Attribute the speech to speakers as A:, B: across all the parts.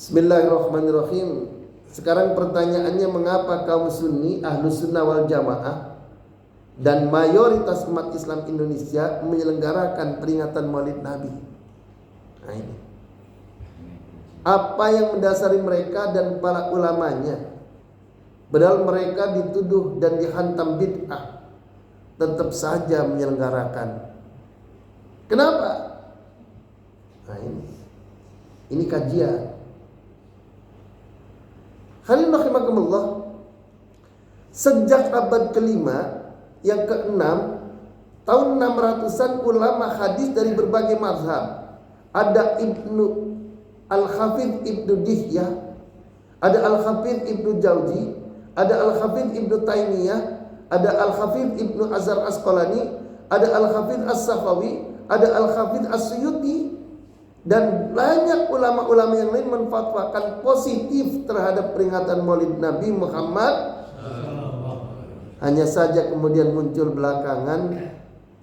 A: Bismillahirrahmanirrahim. Sekarang pertanyaannya, mengapa kaum Sunni, Ahlu Sunnah wal Jamaah dan mayoritas umat Islam Indonesia menyelenggarakan peringatan Maulid Nabi? Nah ini, apa yang mendasari mereka dan para ulamanya? Padahal mereka dituduh dan dihantam bid'ah, tetap saja menyelenggarakan. Kenapa? Nah ini kajian. Hadirin rahimakumullah, sejak abad kelima, yang keenam, tahun 600-an, ulama hadis dari berbagai mazhab, ada Ibnu Al-Hafidh Ibnu Dihyah, ada Al-Hafidh Ibnu Jauzi, ada Al-Hafidh Ibnu Taimiyah, ada Al-Hafidh Ibnu Azhar Asqalani, ada Al-Hafidh As-Sakhawi, ada Al-Hafidh As-Suyuti, dan banyak ulama-ulama yang lain menfatwakan positif terhadap peringatan Maulid Nabi Muhammad. Hanya saja kemudian muncul belakangan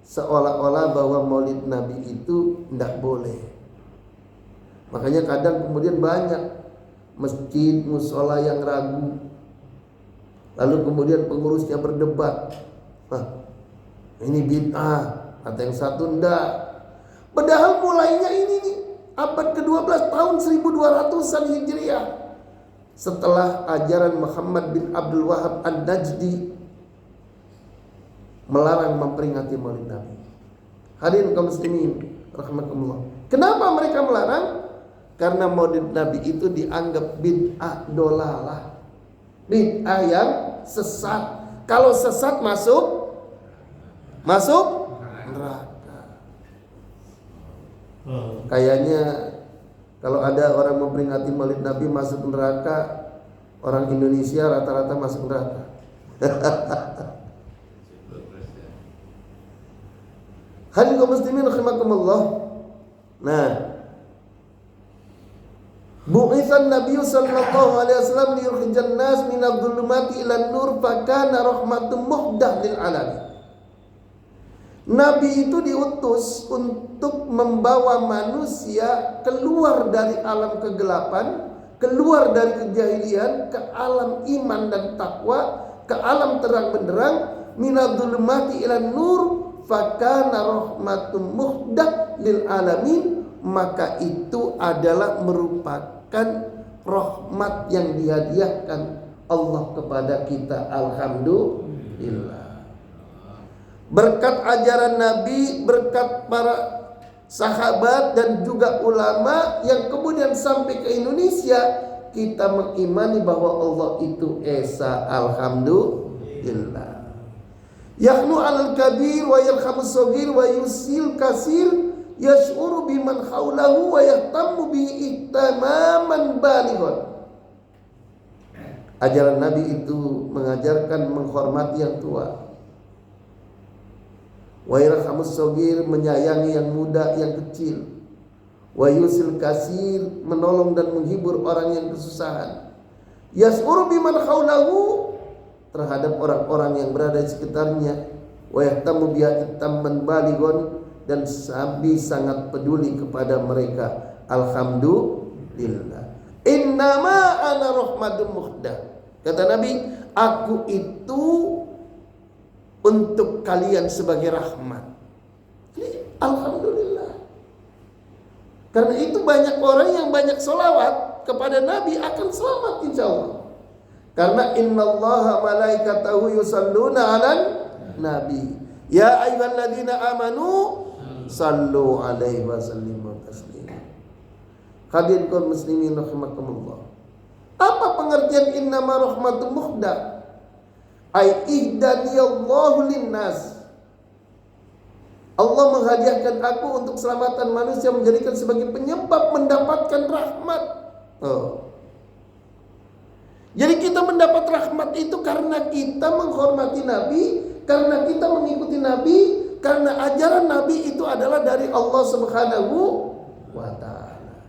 A: seolah-olah bahwa Maulid Nabi itu tidak boleh. Makanya kadang kemudian banyak masjid, musola yang ragu. Lalu kemudian pengurusnya berdebat. Ini bid'ah, kata yang satu enggak. Padahal mulainya ini nih, abad ke-12 tahun 1200-an Hijriah, setelah ajaran Muhammad bin Abdul Wahab An-Najdi melarang memperingati Maulid Nabi. Hadirin kaum muslimin rahimakumullah. Kenapa mereka melarang? Karena Maulid Nabi itu dianggap bid'ah dolalah, bid'ah yang sesat. Kalau sesat masuk neraka. Kayaknya kalau ada orang memperingati Maulid Nabi masuk neraka, orang Indonesia rata-rata masuk neraka. Hadirin kaum muslimin rahimakumullah. Nah, bu'itsan Nabi sallallahu alaihi wasallam liyukhrijan nas minadh dhulumati ilan nur fa kana rahmatun muhdah lil alamin. Nabi itu diutus untuk membawa manusia keluar dari alam kegelapan, keluar dari kejahilian ke alam iman dan takwa, ke alam terang benderang, minadh-dhulumati ilan nur fakana rahmatun muhdah lil alamin, maka itu adalah merupakan rahmat yang dihadiahkan Allah kepada kita. Alhamdulillah. Berkat ajaran Nabi, berkat para sahabat dan juga ulama yang kemudian sampai ke Indonesia, kita mengimani bahwa Allah itu Esa. Alhamdulillah. Yahnu alal kabir wa yarhamus saghir wa yusil kasir yash'uru biman haulahu wa yahtammu bi ihtamaman balighon. Ajaran Nabi itu mengajarkan menghormati yang tua. Wa yarhamus saghir, menyayangi yang muda, yang kecil. Wa yusil kasir, menolong dan menghibur orang yang kesusahan. Yash'uru biman haulahu, terhadap orang-orang yang berada di sekitarnya. Wa yahtammu bi ihtamaman balighon, dan Nabi sangat peduli kepada mereka. Alhamdulillah. Innama ana rahmatun muhdah. Kata Nabi, aku itu untuk kalian sebagai rahmat. Alhamdulillah. Karena itu banyak orang yang banyak sholawat kepada Nabi akan selamat insya Allah. Karena innallaha malaikatahu yusalluna 'alan nabi. Ya ayyuhalladzina amanu sallu alaihi wa sallimu taslima. Hadirin kaum muslimin rahimakumullah. Apa pengertian innama rahmatun muhdah? Ai ihdaniyallahu linnas. Allah menghadiahkan aku untuk keselamatan manusia, menjadikan sebagai penyebab mendapatkan rahmat. Jadi kita mendapat rahmat itu karena kita menghormati Nabi, karena kita mengikuti Nabi, karena ajaran Nabi itu adalah dari Allah Subhanahu wa ta'ala.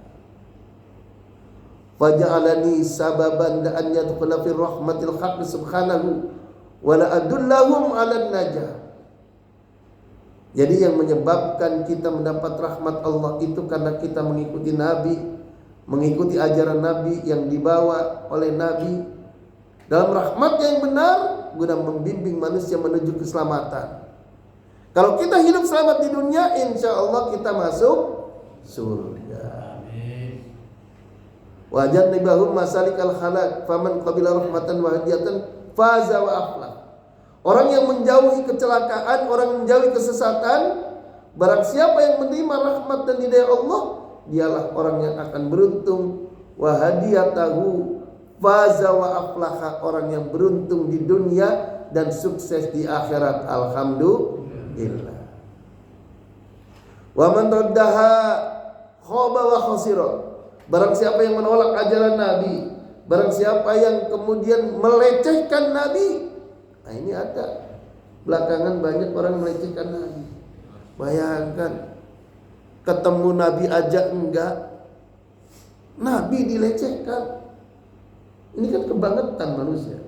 A: Faja'alani sababan an yadkhula fi rahmatil haqq subhanahu wa la adullahum 'alan najah. Jadi yang menyebabkan kita mendapat rahmat Allah itu karena kita mengikuti Nabi, mengikuti ajaran Nabi yang dibawa oleh Nabi dalam rahmatnya yang benar guna membimbing manusia menuju keselamatan. Kalau kita hidup selamat di dunia, insya Allah kita masuk surga. Wa jannibahum masalikal khalaq faman qabila rahmatan wa hadiyatan faza wa aflah. Orang yang menjauhi kecelakaan, orang yang menjauhi kesesatan, barang siapa yang menerima rahmat dan hidayah Allah, dialah orang yang akan beruntung. Wa hadiyatahu faza wa aflaha, orang yang beruntung di dunia dan sukses di akhirat. Alhamdulillah. Wa man raddaha khaba wa khasira. Barang siapa yang menolak ajaran Nabi, barang siapa yang kemudian melecehkan Nabi. Nah ini ada belakangan banyak orang melecehkan Nabi. Bayangkan, ketemu Nabi aja enggak, Nabi dilecehkan. Ini kan kebangetan manusia.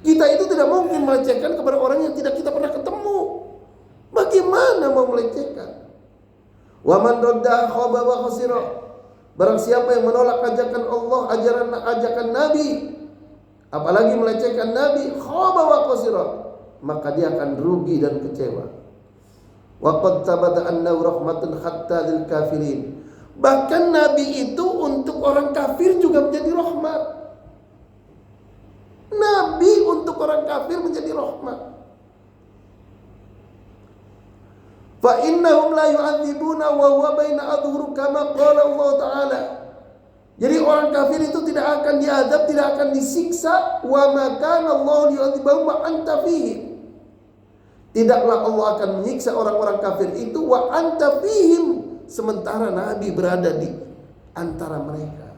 A: Kita itu tidak mungkin melecehkan kepada orang yang tidak kita pernah ketemu. Bagaimana mau melecehkan? Wa man radda khaba wa khasira. Barang siapa yang menolak ajakan Allah, ajakan Nabi, apalagi melecehkan Nabi, khaba wa khasira, maka dia akan rugi dan kecewa. Wa qad tabata annahu rahmatun hatta lil kafirin. Bahkan Nabi itu untuk orang kafir juga menjadi rahmat. Nabi untuk orang kafir menjadi rahmat. Fa innahum la yu'adzibuna wa huwa baina adhhur kama qala Allah Ta'ala. Jadi orang kafir itu tidak akan diadab, tidak akan disiksa. Wa ma kana Allah liyu'adzibahum wa anta fihim. Tidaklah Allah akan menyiksa orang-orang kafir itu wa anta fihim, sementara Nabi berada di antara mereka.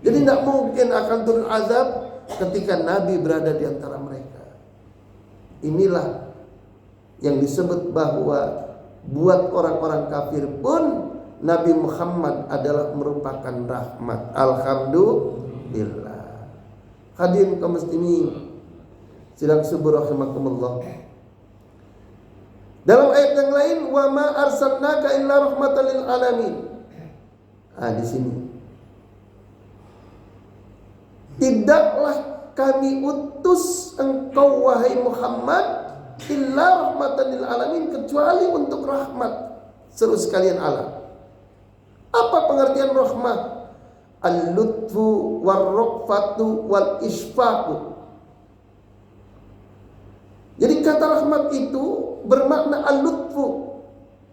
A: Jadi tidak mungkin akan turun azab ketika Nabi berada di antara mereka. Inilah yang disebut bahwa buat orang-orang kafir pun Nabi Muhammad adalah merupakan rahmat. Alhamdulillah. Hadirin kaum muslimin sidang subuh rahimakumullah. Dalam ayat yang lain, wa ma arsalnaka illa rahmatan lil alamin. Di sini. Tidaklah kami utus engkau wahai Muhammad illa rahmatan lil alamin, kecuali untuk rahmat seluruh sekalian alam. Apa pengertian rahmah? Al-lutfu war-raqfatu wal-isfaqu. Jadi kata rahmat itu bermakna al-lutfu,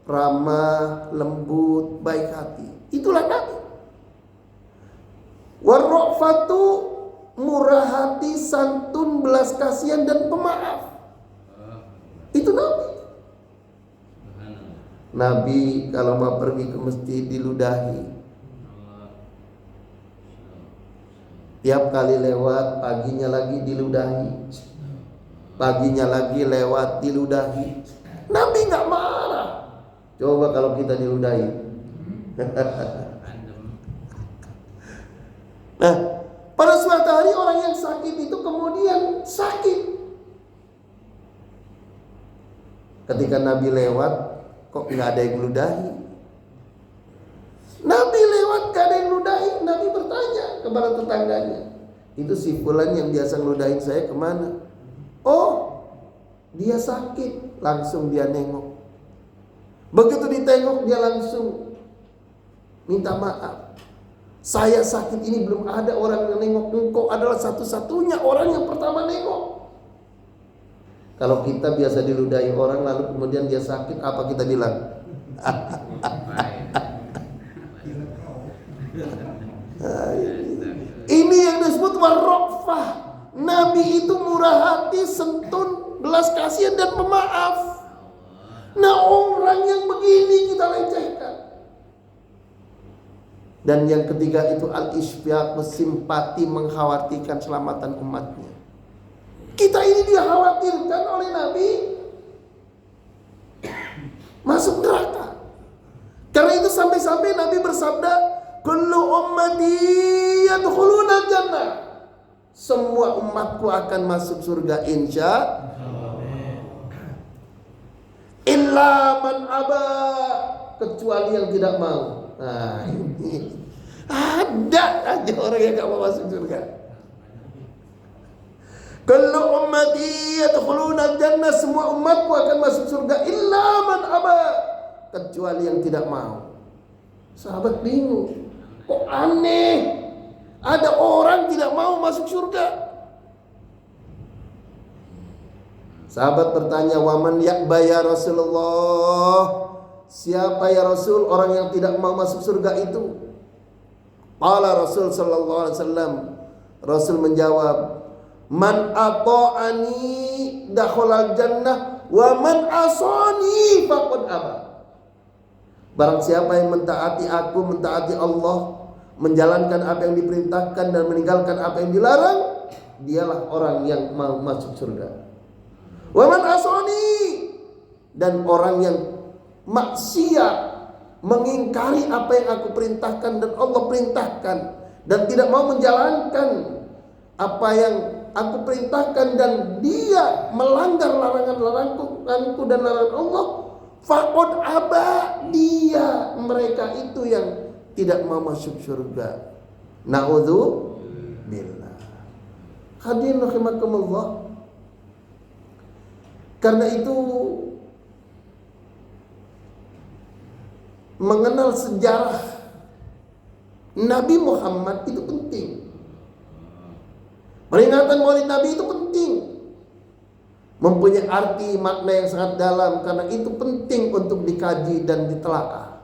A: ramah, lembut, baik hati. Itulah Nabi. War-raqfatu, murah hati, santun, belas kasihan dan pemaaf. Itu Nabi. Nabi kalau mau pergi ke masjid diludahi. Tiap kali lewat, paginya lagi diludahi, paginya lagi lewat diludahi. Nabi nggak marah. Coba kalau kita diludahi. Nah, pada suatu hari orang yang sakit itu kemudian sakit. Ketika Nabi lewat, kok nggak ada yang ludahi? Nabi lewat gak ada yang ludahi. Nabi bertanya kepada tetangganya, itu si fulan yang biasa ngeludahin saya kemana? Oh, dia sakit. Langsung dia nengok. Begitu ditengok dia langsung minta maaf. Saya sakit ini belum ada orang yang nengok. Engkau adalah satu-satunya orang yang pertama nengok. Kalau kita biasa diludahi orang lalu kemudian dia sakit, apa kita bilang? Ini yang disebut warraqfah. Nabi itu murah hati, santun, belas kasihan dan pemaaf. Nah, orang yang begini kita lecehkan. Dan yang ketiga itu al-isfaq, simpati, mengkhawatirkan keselamatan umatnya. Kita ini dikhawatirkan oleh Nabi masuk neraka. Karena itu sampai-sampai Nabi bersabda, kullu ummati yadkhuluna jannah. Semua umatku akan masuk surga insya illa man aba, kecuali yang tidak mau. Nah, ini Ada aja orang yang gak mau masuk surga. Kullu ummati yadkhuluna jannah, semua umatku akan masuk surga illa man aba, kecuali yang tidak mau. Sahabat bingung, kok aneh, ada orang tidak mau masuk surga. Sahabat bertanya, waman ya'ba ya Rasulullah, siapa ya Rasul orang yang tidak mau masuk surga itu? Qala Rasul sallallahu alaihi wasallam, Rasul menjawab, man ata'ani dakhalal jannah wa man asani faqad aba. Barang siapa yang mentaati aku, mentaati Allah, menjalankan apa yang diperintahkan dan meninggalkan apa yang dilarang, dialah orang yang mau masuk surga. Wa man asani, dan orang yang maksiat, mengingkari apa yang aku perintahkan dan Allah perintahkan, dan tidak mau menjalankan apa yang aku perintahkan, dan dia melanggar larangan-laranganku dan larangan Allah, faqad aba, dia, mereka itu yang tidak mau masuk surga. Na'udzubillah. Hadirin rahimakumullah. Karena itu mengenal sejarah Nabi Muhammad itu penting. Peringatan Maulid Nabi itu penting, mempunyai arti makna yang sangat dalam. Karena itu penting untuk dikaji dan ditelaah,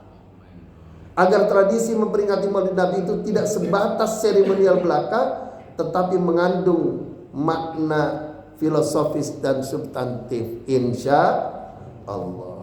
A: agar tradisi memperingati Maulid Nabi itu tidak sebatas seremonial belaka, tetapi mengandung makna filosofis dan substantif, insya Allah.